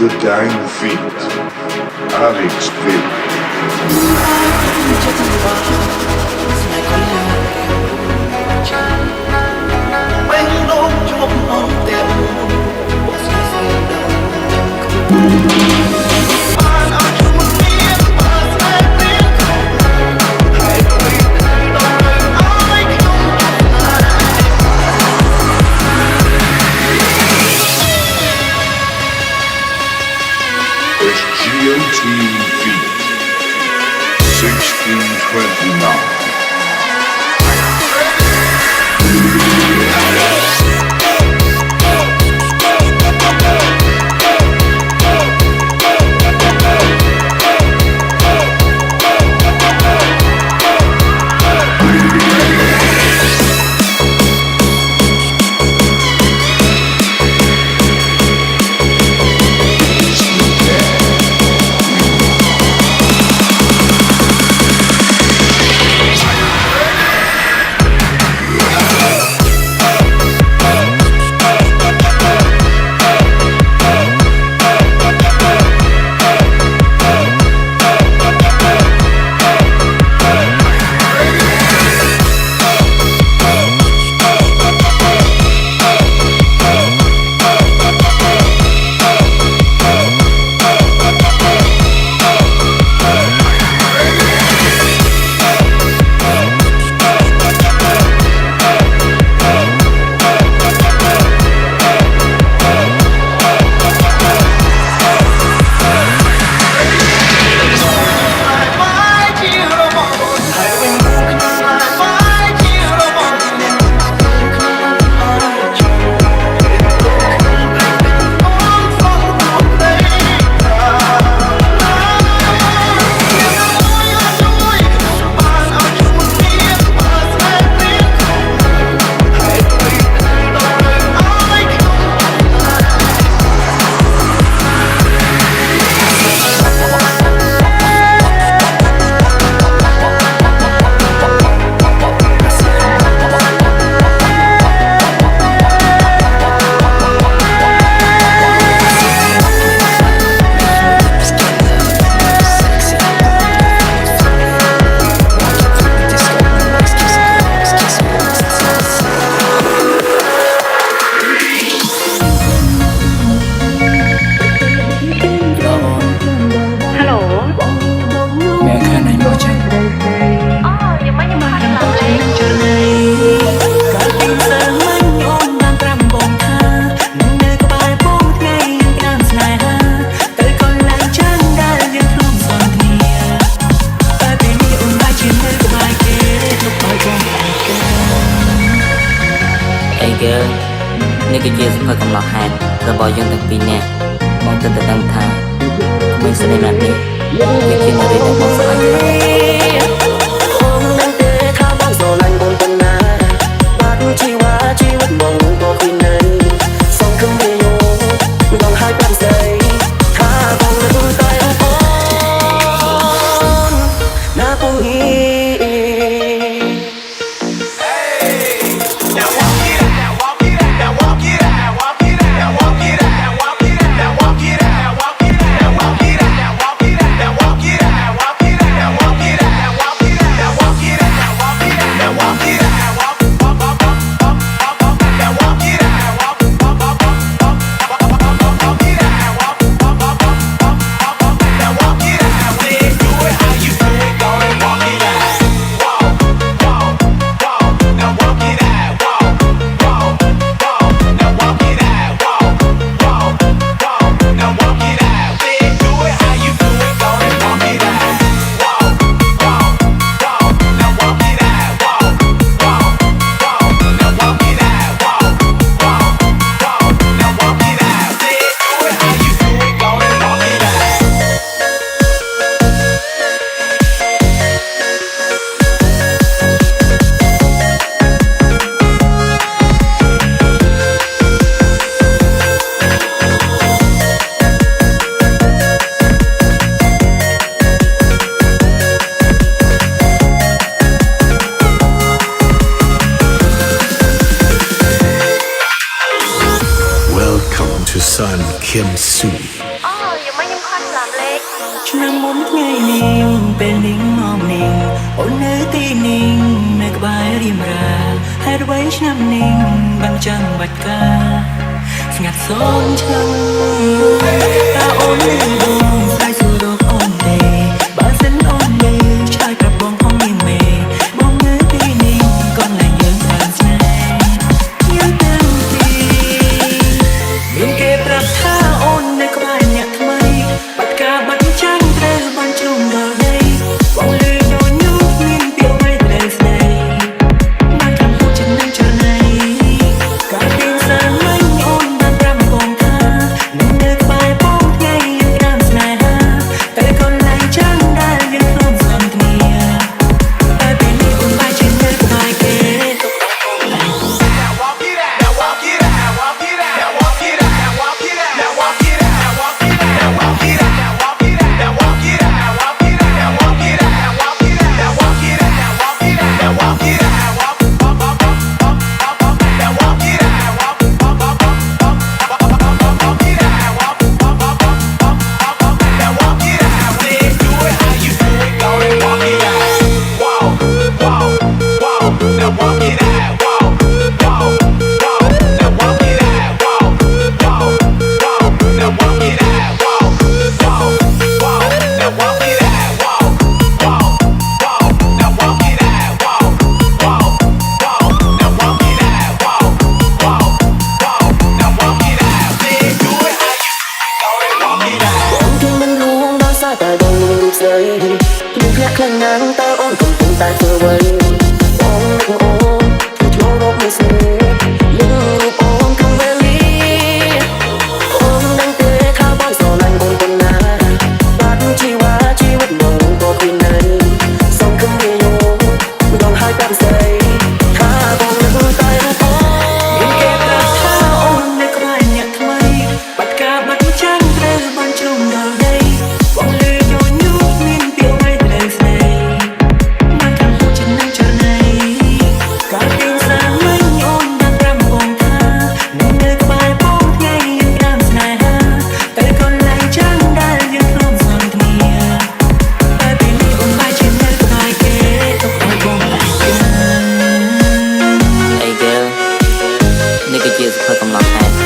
the dang feet. Alex Vick. GOT feet 1629.នេះគឺជាសភៅកំឡោះហេតុរបស់យើងទាំងពីរនាក់បងទើបតែដឹងថាក្មេងស្រីណាស់នេះវាជានារីដែលបងស្រឡាញ់អូននឹងទេថាបងស្រឡាញ់បងប៉ុណ្ណាបាត់ជីវិតបងក៏គ្មានន័យសងគំវាយោបងហើយប្រាប់ស្រីថាបងនឹងតែអូនណាពុំហ៊ីWalk ឆ្នាំនេះបានចាំបាច់ការស្ងាត់សូនឆ្នាំតើអូននឹងដងស្ដាយសួររកអូនទេបើសិនអូននៅឆ្លើយប្រាប់បងផងនេះមេបងនៅទីនេះកន្លែងយើងបានស្នេហ៍យើងទាំងពីរមានគេប្រាប់ថាអូននៅក្បែរអ្នកថ្មីបាត់ការបាត់ចាំងត្រូវបានជ្រុំដល់ដីបងលឺញញូមានពាក្យមិនត្រូវស្ដីបានកំពុងចំណាំចរណៃការទៀងសាមិញអូនបានប្រាប់បងថានឹងនៅក្បែរបងថ្ងៃយើងក្រាមស្នេហាតែកន្លែងចាំងដែលយើងធ្លាប់សំគ្នាតែពេលនេះអូនបែរជានៅក្បែរគេ តែបងមានរូបស្រីភ្លឺភ្នាក់ខ្លាំងណាស់តើអូនកំពុងតែធ្វើអ្វីបងនឹកអូនគឺចូលរកមិនស្នេហ៍លឺរូបអូនក្នុងវេលាអូនដឹងទេថាបងស្រឡាញ់អូនប៉ុណ្ណាបាត់ជីវ៉ាជីវិតបងក៏គ្មានន័យសងគំនិតយោមិនต้องហើយប្រាប់ស្រីថាបងនឹកតែរូបអូនមានគេប្រាប់ថាអូននៅក្បែរអ្នកថ្មីបាត់ការបាត់ចាំងត្រូវបានជ្រុំដល់ដីបងលឺញញូមានពាក្យមិនត្រូវស្ដីបានកំពុងចំណាំចរណៃការទៀងសាមិញអូនបានប្រាប់បងថានឹងនៅក្បែរបងថ្ងៃយើងក្រាមស្នេហាតែកន្លែងចាំងដែលយើងធ្លាប់សំគ្នាតែពេលនេះអូនបែរជានៅក្បែរគេទុកឲ្យបងតែចាំអី girl នេះគឺជាសភៅកំឡោះខែ